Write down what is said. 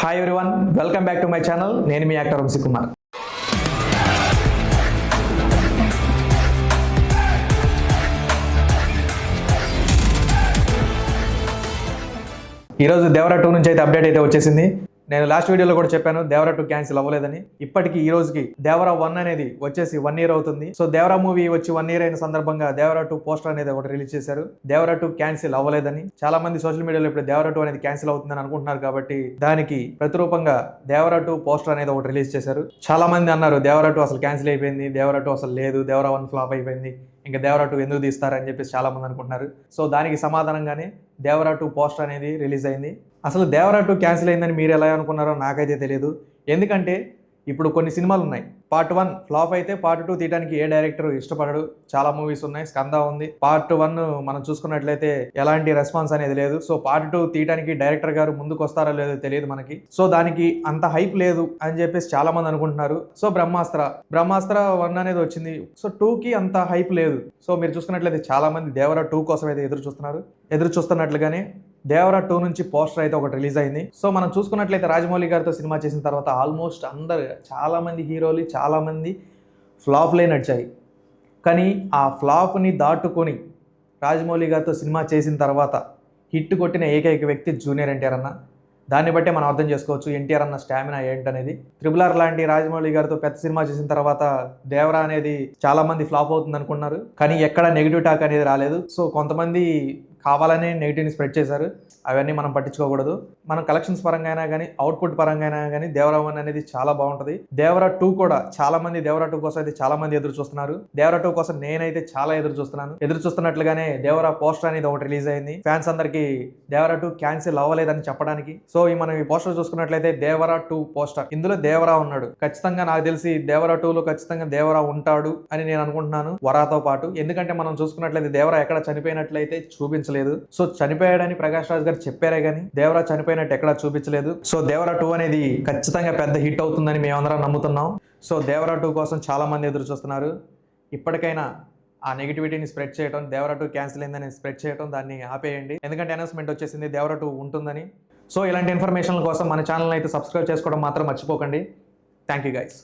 Hi everyone, welcome back to my channel. నేను మీ actor Vamsi Kumar. ఈరోజు దేవరా 2 నుంచి అయితే అప్డేట్ అయితే వచ్చేసింది. నేను లాస్ట్ వీడియోలో కూడా చెప్పాను దేవరా 2 క్యాన్సిల్ అవ్వలేదని. ఇప్పటికీ ఈ రోజుకి దేవరా 1 అనేది వచ్చేసి 1 year అవుతుంది. సో దేవరా మూవీ వచ్చి 1 year అయిన సందర్భంగా దేవరా 2 పోస్టర్ అనేది ఒకటి రిలీజ్ చేశారు. దేవరా 2 క్యాన్సిల్ అవ్వలేదని చాలా మంది సోషల్ మీడియాలో ఇప్పుడు దేవరా 2 అనేది క్యాన్సిల్ అవుతుందని అనుకుంటున్నారు. కాబట్టి దానికి ప్రతిరూపంగా దేవరా 2 పోస్టర్ అనేది ఒకటి రిలీజ్ చేశారు. చాలా మంది అన్నారు దేవరా 2 అసలు క్యాన్సిల్ అయిపోయింది, దేవరా 2 అసలు లేదు, దేవరా 1 ఫ్లాప్ అయిపోయింది, ఇంకా దేవరా 2 ఎందుకు తీస్తారని చెప్పేసి చాలా మంది అనుకుంటున్నారు. సో దానికి సమాధానంగానే దేవరా 2 పోస్టర్ అనేది రిలీజ్ అయింది. అసలు దేవరా 2 క్యాన్సిల్ అయిందని మీరు ఎలా అనుకున్నారో నాకైతే తెలియదు. ఎందుకంటే ఇప్పుడు కొన్ని సినిమాలు ఉన్నాయి, పార్ట్ 1 ఫ్లాప్ అయితే పార్ట్ 2 తీయడానికి ఏ డైరెక్టర్ ఇష్టపడడు. చాలా మూవీస్ ఉన్నాయి, స్కంద ఉంది. పార్ట్ 1 మనం చూసుకున్నట్లయితే ఎలాంటి రెస్పాన్స్ అనేది లేదు. సో పార్ట్ 2 తీయడానికి డైరెక్టర్ గారు ముందుకు వస్తారో లేదో తెలియదు మనకి. సో దానికి అంత హైప్ లేదు అని చెప్పేసి చాలా మంది అనుకుంటున్నారు. సో బ్రహ్మాస్త్ర 1 అనేది వచ్చింది. సో 2కి అంత హైప్ లేదు. సో మీరు చూసుకున్నట్లయితే చాలా మంది దేవరా 2 కోసం అయితే ఎదురు చూస్తున్నట్లుగానే దేవరా 2 నుంచి పోస్టర్ అయితే ఒకటి రిలీజ్ అయింది. సో మనం చూసుకున్నట్లయితే రాజమౌళి గారితో సినిమా చేసిన తర్వాత ఆల్మోస్ట్ చాలా మంది హీరోలు చాలా మంది ఫ్లాప్లే నడిచాయి. కానీ ఆ ఫ్లాప్ని దాటుకొని రాజమౌళి గారితో సినిమా చేసిన తర్వాత హిట్ కొట్టిన ఏకైక వ్యక్తి జూనియర్ ఎన్టీఆర్ అన్న. దాన్ని బట్టే మనం అర్థం చేసుకోవచ్చు ఎన్టీఆర్ అన్న స్టామినా ఏంటనేది. RRR లాంటి రాజమౌళి గారితో పెద్ద సినిమా చేసిన తర్వాత దేవరా అనేది చాలా మంది ఫ్లాప్ అవుతుంది అనుకున్నారు. కానీ ఎక్కడ నెగిటివ్ టాక్ అనేది రాలేదు. సో కొంతమంది కావాలనే నెగిటివ్ని స్ప్రెడ్ చేశారు. అవన్నీ మనం పట్టించుకోకూడదు. మనం కలెక్షన్స్ పరంగా అయినా కానీ అవుట్పుట్ పరంగా అయినా కానీ దేవరా 1 అనేది చాలా బాగుంటుంది. దేవరా 2 కూడా చాలా మంది దేవరా 2 కోసం అయితే చాలా మంది ఎదురు చూస్తున్నారు. దేవరా 2 కోసం నేనైతే చాలా ఎదురు చూస్తున్నట్లుగానే దేవరా పోస్టర్ అనేది ఒకటి రిలీజ్ అయింది. ఫ్యాన్స్ అందరికి దేవరా 2 క్యాన్సిల్ అవ్వలేదని చెప్పడానికి. సో మనం ఈ పోస్టర్ చూసుకున్నట్లయితే దేవరా 2 పోస్టర్, ఇందులో దేవరా ఉన్నాడు. ఖచ్చితంగా నాకు తెలిసి దేవరా 2లో ఖచ్చితంగా దేవరా ఉంటాడు అని నేను అనుకుంటున్నాను, వరాతో పాటు. ఎందుకంటే మనం చూసుకున్నట్లయితే దేవరా ఎక్కడ చనిపోయినట్లయితే చూపించలేదు. సో చనిపోయాడని ప్రకాష్ రాజ్ గారు చెప్పారే కానీ దేవరా చనిపోయినట్టు ఎక్కడా చూపించలేదు. సో దేవరా 2 అనేది ఖచ్చితంగా పెద్ద హిట్ అవుతుందని మేమందరం నమ్ముతున్నాం. సో దేవరా 2 కోసం చాలా మంది ఎదురు చూస్తున్నారు. ఇప్పటికైనా ఆ నెగిటివిటీని స్ప్రెడ్ చేయడం, దేవరా 2 క్యాన్సిల్ అయిందని స్ప్రెడ్ చేయడం, దాన్ని ఆపేయండి. ఎందుకంటే అనౌన్స్మెంట్ వచ్చేసింది దేవరా 2 ఉంటుందని. సో ఇలాంటి ఇన్ఫర్మేషన్ కోసం మన ఛానల్ అయితే సబ్స్క్రైబ్ చేసుకోవడం మాత్రం మర్చిపోకండి. Thank you guys.